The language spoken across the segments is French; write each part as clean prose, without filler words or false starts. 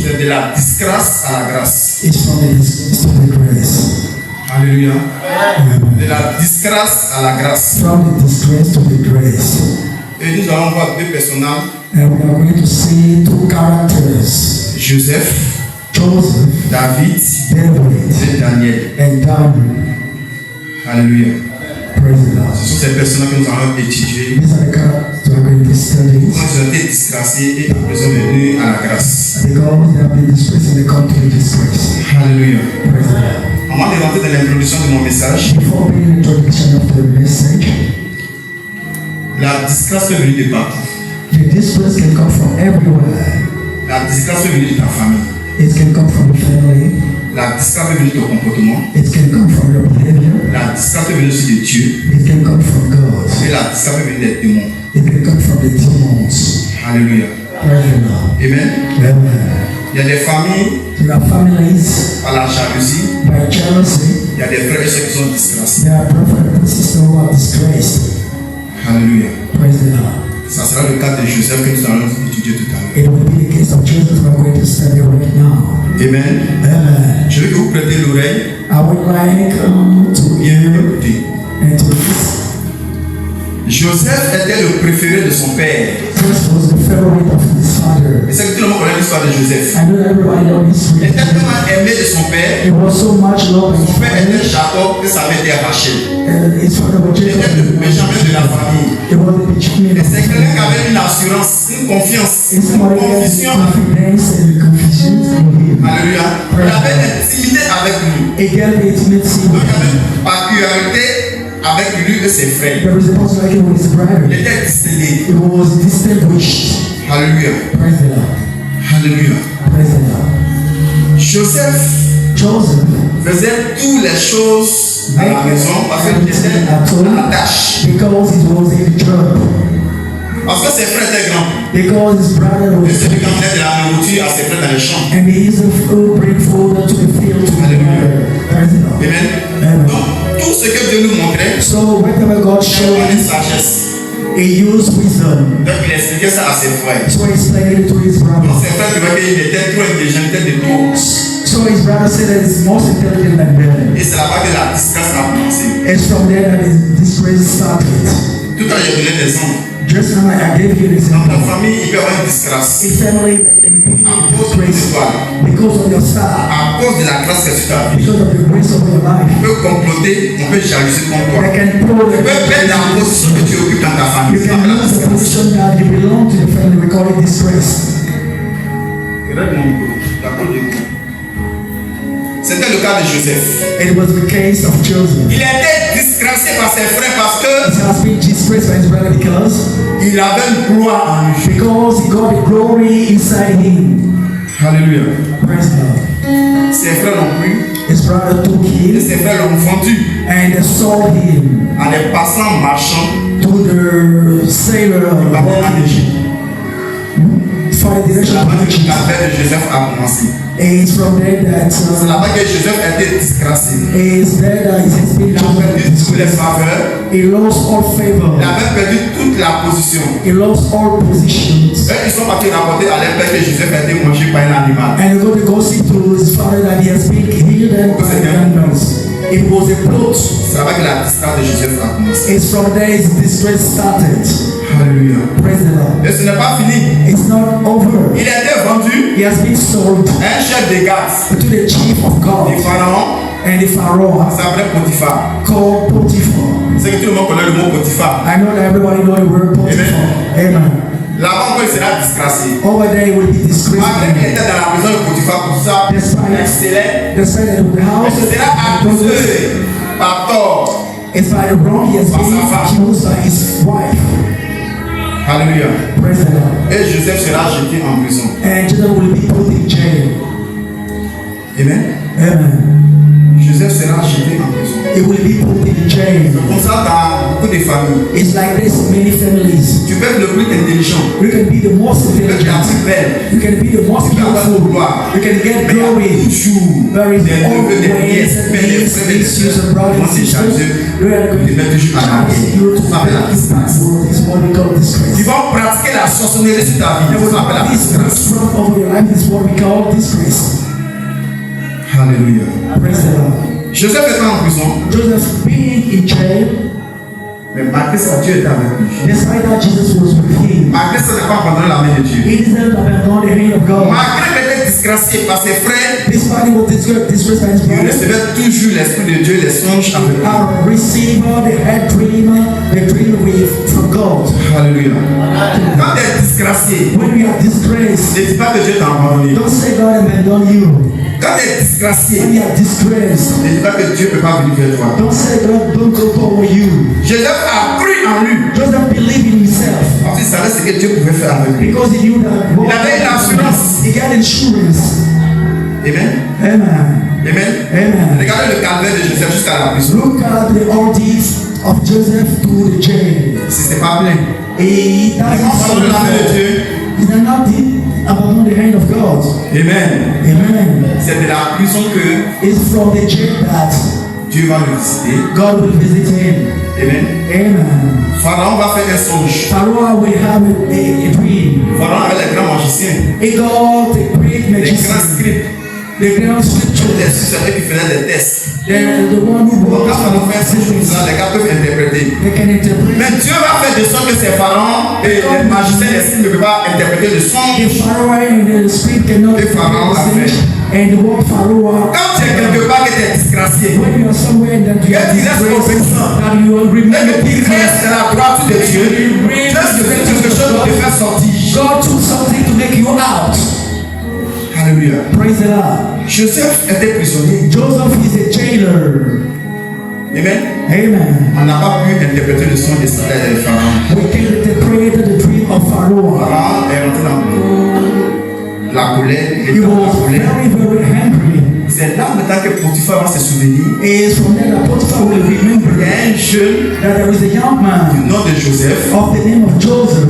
C'est de la disgrâce à la grâce. It's from the disgrace to the grace. Alléluia. De la disgrâce à la grâce. From the disgrace to the grace. Et nous allons voir deux personnages. And we are going to see two characters. Joseph, David, et Daniel. And Daniel. Alléluia. Praise the Lord. Ce sont ces personnages que nous allons étudier. These are the characters we are going to study. Comment ils ont été disgracés et après ils sont venus à la grâce. Because they have been disgraced and they come to the disgrace. Alléluia. Praise the Lord. Avant de rentrer dans l'introduction de mon message, Before being introduction of the message, la disgrâce peut venir de partout. the disgrace can come from everywhere. La disgrâce peut venir de ta famille. It can come from the family. La disgrâce peut venir de ton comportement. It can come from your behavior. La disgrâce peut venir aussi de Dieu. It can come from God. Et la disgrâce peut venir des démons. It can come from the demons. Alléluia. Praise the Lord. Amen. Amen. Il y a des familles There are families par la jalousie. by jealousy. Il y a des frères et sœurs qui sont disgracés. There are brothers and sisters who are disgraced. Alléluia. Praise the Lord. Ça sera le cas de Joseph que nous allons étudier tout à l'heure. It will be the case of Joseph we're going to study right now. Amen. Amen. Je veux que vous prêtez l'oreille I would like to bien hear écouter. and to listen. Joseph était le préféré de son père. Joseph was the favorite of his father. Et c'est que tout le monde connaît l'histoire de Joseph. I know that everybody knows this Il était story. tellement aimé de son père. He was so much loved by his Son père était father. Jacob que sa mère était Rachel. His father was Il était le Jacob. Benjamin de la famille. He was the beginning Et of c'est quelqu'un qui avait une assurance, une confiance, It's une somebody that has conviction. confidence and confusion in him. Alléluia. Il avait une intimité avec lui. A girl intimacy Donc il y with avait him. une particularité avec lui et ses frères. There was a possibility with his brother. Il était distingué. It was distinguished. Alléluia. Praise the Lord. Alléluia. Praise the Lord. Joseph Joseph faisait toutes les choses à la maison parce qu'il était dans la tâche. because he was in the job. Parce que ses frères étaient grands. Because his brother Et was celui qui emmenait de la nourriture à ses frères dans les champs. and he used to bring food to the field to the brother. Praise the Lord. Amen. Amen. Donc, tout ce que Dieu nous montrait, So whenever God c'est showed une him, sagesse. he used wisdom. Donc, il expliquait ça à ses frères. So he explained it to his Donc, brother. ses frères trouvaient qu'il était trop intelligent, il était de trop. So his brother said that he's most intelligent than them. Et c'est là-bas que la disgrâce a commencé. It's from there that his disgrace started. Tout à l'heure, j'ai donné des exemples. Just now I gave you an Dans example. ta famille, il peut y avoir une disgrâce. A family À cause de disgrace l'histoire, because of your star, à cause de la grâce que tu as. because of the grace of your life. On peut comploter, on peut jalouser contre toi. I can pull Tu peux perdre la position que tu occupes dans ta famille. You Ça can s'appelle la lose the disgrâce. position that you belong to the family. We call it disgrace. Regarde mon micro, d'accord, j'écoute. C'était le cas de Joseph. It was the case of Joseph. Il était disgracié par ses frères parce que He has been disgraced by his brother because il avait une gloire en lui. he got the glory inside him. Alléluia. Praise God. Ses frères l'ont pris His brother took et him ses frères l'ont vendu and they sold him à des passants marchands to the sailor du bâtiment d'Égypte. for the C'est direction là-bas of que Egypt. l'affaire de Joseph a commencé. And it's from there that C'est là-bas que Joseph a été disgracié. is there that it has been Il a perdu toutes les chosen. faveurs. He lost all favor. Il avait perdu toute la position. He lost all positions. Eux, ils sont partis rapporter à leur père que Joseph a été mangé par un animal. And he got to gossip to his father that he has been healed and by the animals. It was a plot. C'est là-bas que la disgrâce de Joseph a commencé. It's from there his disgrace started. Alléluia. Praise the Lord. Et ce n'est pas fini. It's not over. Il a été vendu He has been sold à un chef de garde to the chief of du God pharaon. and the Pharaoh Il s'appelait Potiphar. called Potiphar. C'est que tout le monde connaît le mot Potiphar. I know that everybody knows the word Potiphar. Amen. Là-bas encore, il sera disgracié. Over there he will be Malgré qu'il disgraced. était dans la maison de Potiphar, Potiphar excellait. The side of the Mais house il sera accusé par tort. is by the wrong he has been accused by his wife. Alléluia. Praise the Lord. Et Joseph sera jeté en prison. And Joseph will be put in jail. Amen. Amen. Joseph sera jeté en prison. He will be put in jail. Comme ça, dans beaucoup de familles, It's like this in many families. tu peux être le plus intelligent, You can be the most tu peux être la intelligent. plus belle, You can be the most tu peux avoir powerful. gloire. You can get Mais il y a glory. toujours There is des neveux, des always nièces, a des needs, frères, des issues sœurs and brothers qui vont and te sisters. charger, We are going te mettre toujours en to arrière. ask you to Ça s'appelle la disgrâce. It's what we call Ils disgrace. vont pratiquer la sorcellerie sur ta vie. And Ça s'appelle la this disgrâce. from over your life is what we call disgrace. Alléluia. Praise the Lord. Joseph était en prison, Joseph being in jail, mais malgré ça, Dieu était avec lui. despite that Jesus was with him. Malgré ça, il n'a pas abandonné la main de Dieu. He didn't abandon the hand of God. Malgré qu'il était disgracié par ses frères, Despite he was disgraced by his il brothers. recevait toujours l'Esprit de Dieu, les songes avec lui. Receiver, the head dreamer, the dream with from God. Alléluia. Quand tu es disgracié, When we are disgraced, ne dis pas que Dieu t'a abandonné. don't say God abandoned you. Quand tu es disgracié, When we are disgraced, ne dis pas que Dieu ne peut pas venir vers toi. don't say God don't go over you. Joseph a cru en lui. Joseph believed in himself Parce qu'il savait ce que Dieu pouvait faire avec lui. because he knew that God, Il avait une assurance. he got insurance. Amen. Amen. Amen. Amen. Regardez le calvaire de Joseph jusqu'à la prison. Look at the ordeals of Joseph to the jail. Si c'est pas plein. He Ils ont abandonné la main de Dieu. He did not abandon the hand of God. Amen. Amen. C'est de la prison que It's from the jail that Dieu va le visiter. God will visit him. Amen. Amen. Pharaon va faire un songe. Pharaoh will have a dream. Pharaon avec les grands magiciens, He got a great les grands magician, scribes, the grand les scriptures, sorciers qui faisaient des tests. the one who Donc, was quand Pharaon fait un songe comme ça, les gars peuvent interpréter. they can interpret. Mais Dieu va faire de sorte que ces pharaons et les magiciens, les scribes ne peuvent pas interpréter le songe. The Pharaoh and the spirit cannot Et Pharaon a interpret. fait. And what Pharaoh Quand tu es quelque part que tu es disgracié, when you are somewhere that you are disgraced, that you are et remember que tu restes dans la droite de Dieu, Dieu Dieu fait quelque chose pour te faire sortir. God took something to make you out. Alléluia. Praise the Lord. Joseph était prisonnier. Joseph is a jailer. Amen. Amen. On n'a pas pu interpréter le son de Pharaon. We can interpret the dream of Pharaoh. Pharaon est rentré dans la colère, il He était dans la was colère. very angry. C'est là maintenant que Potiphar va se souvenir. It is from there that Potiphar will Il y remember a un jeune that there is a young man du nom de Joseph of the name of Joseph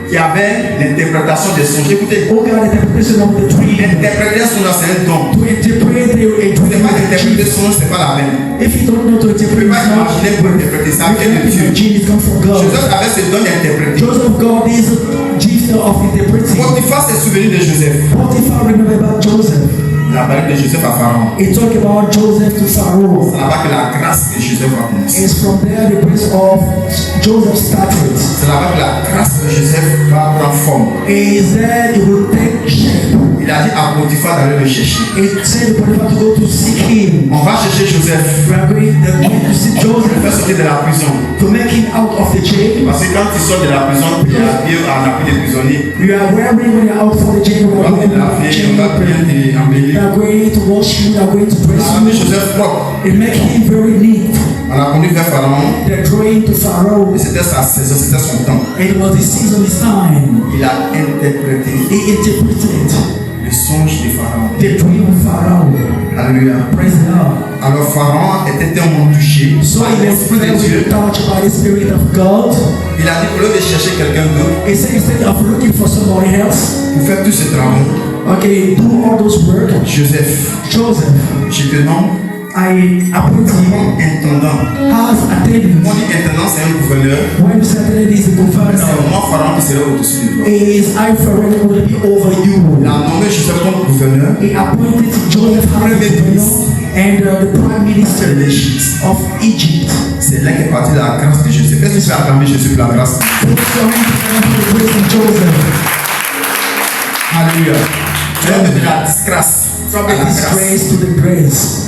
qui avait l'interprétation des songes. Écoutez, who got interpretation of the dream. interpréter son nom, c'est un don. To interpret a C'est dream. pas interpréter son nom, c'est pas la peine. If you don't know to Tu interpret peux pas songs, imaginer pour interpréter ça, vient de Dieu. it comes from God. Joseph avait ce don d'interpréter. Joseph got this gift of interpreting. Potiphar s'est souvenu de Joseph. Potiphar remember about Joseph. Il a parlé de Joseph à Pharaon. He talked about Joseph to Pharaoh. C'est là-bas que la grâce de Joseph a commencé. It's from there the grace of Joseph started. C'est là-bas que la grâce de Joseph va prendre forme. Is that it will take shape. Il a dit à Potiphar d'aller le chercher. It said the Potiphar to go to seek him. On va chercher Joseph. We are going to seek On le fait Joseph sortir de la prison. to make him out of the jail. Parce que quand il sort de la prison, il a bien en appui des prisonniers. You are wearing when you're out for the jail. We On are va going te laver, on va bien to t'embellir. We are going to wash you. We are going to On dress a amené you. Joseph propre. It make him very neat. On l'a conduit vers Pharaon. They're going to Pharaoh. Et c'était sa saison, c'était son temps. It was the season, his time. Il a interprété He interpreted le songe de Pharaon. the dream of Pharaoh. Alléluia. Praise the Lord. Alors Pharaon était tellement touché So par he was l'Esprit de very Dieu. touched by the Spirit of God. Il a dit au lieu de chercher quelqu'un d'autre He said instead of looking for somebody else, pour faire tous ces travaux, okay, do all those work. Joseph, Joseph, je te nomme I appoint him intendant. as attendant. On dit intendant, c'est un gouverneur. When Saturday is the C'est governor, moi Pharaon qui serait au-dessus de toi. is I forever will be over Il you. a nommé Joseph comme gouverneur He appointed Joseph as governor and the prime de minister l'Égypte. of Egypt. C'est là qu'est partie la grâce de Joseph. Qu'est-ce que tu as acclamé Jésus pour la grâce? Put your hands together for the grace of Joseph. Alléluia. Tu vas de la disgrâce From à la the grâce. disgrace to the grace.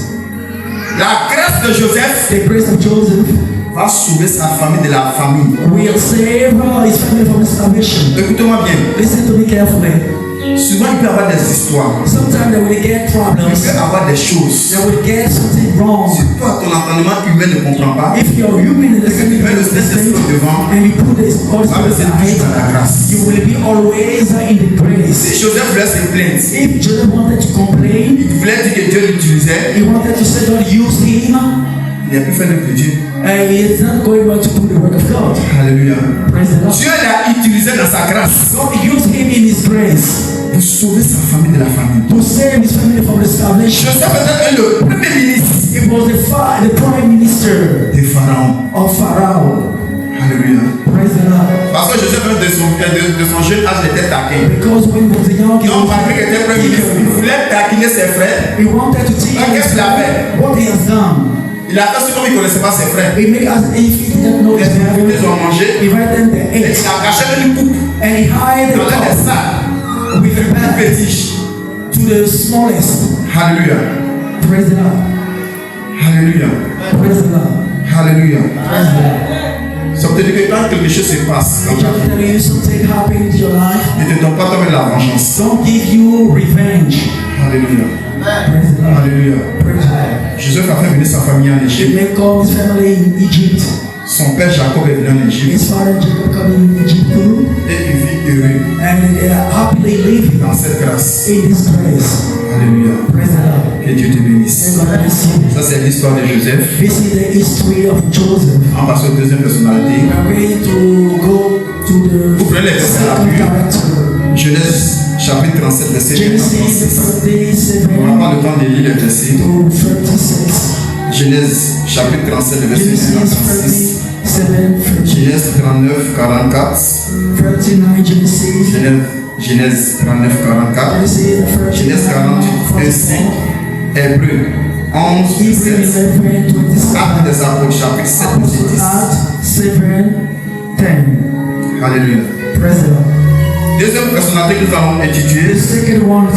La grâce de Joseph The grace of Joseph va sauver sa famille de la famille. will save his family from starvation. Écoutez-moi bien. Listen to me carefully. Souvent, il peut y avoir des histoires. Sometimes they will get Il problems. peut y avoir des choses. They will get something wrong. Si toi, ton entendement humain ne comprend pas, If you're human in the tu mets le Saint-Esprit devant, and you put this all va rester toujours dans la aside, grâce. you will be always in the grace. Si Joseph voulait se plaindre, If Joseph wanted to complain, il voulait dire que Dieu l'utilisait, he wanted to say God used him, il n'a plus fait le de Dieu. he is not going to do the work of God. Alléluia. Praise the Lord. Dieu l'a utilisé dans sa grâce God used him in his grace pour sauver sa famille de la famille. to save his family from the starvation. Joseph était le premier ministre He was the prime minister de Pharaon. of Pharaoh. Alléluia. Praise the Lord. Parce que Joseph, de son jeune âge, il était taquin. Because when he was young, he Donc, malgré qu'il était premier ministre, il voulait taquiner ses frères. he wanted to teach Donc, qu'est-ce qu'il a fait? what he has done. Il a fait ce comme il ne connaissait pas ses frères. He made as if he didn't know Les his family. invités ont mangé. He read them the Et il eight a caché une coupe and he hid the dans l'un des cup sacs with the bag fétiches. to the smallest. Alléluia. Praise the Lord. Alléluia. Praise the Lord. Alléluia. Praise the Lord. Ça veut dire que quand quelque chose se passe, I'm just telling you something happened in your life. ne te donne pas toi-même la vengeance. Don't give you revenge. Alléluia. Praise the Lord. Alléluia. Praise the Lord. Joseph a fait venir sa famille en He Égypte. may call his family in Egypt. Son père Jacob est venu en Égypte. His father Jacob coming in Egypt too. Et il vit heureux And they are happily living dans cette grâce. in this grace. Alléluia. Praise the Lord. Que Dieu te May bénisse. God bless you. Ça, c'est l'histoire de Joseph. This is the history of Joseph. On passe aux deuxième personnalité. We are going to go to the Vous prenez les versets à second l'appui. character. Genèse chapitre 37, verset Genesis 36. 37 On n'a pas le temps de lire les versets. to 36. Genèse chapitre 37, verset 1 à Genesis 36. 37, Genèse 39, 44. 39 Genesis. Genèse 39, 44. Genèse 48, 25. Hébreu 11, Hebrews 17. 11, 27. Actes des apôtres chapitre 7, verset 10. Acts 7, 10. Alléluia. Praise the Lord. Deuxième personnalité que nous allons étudier, The second one,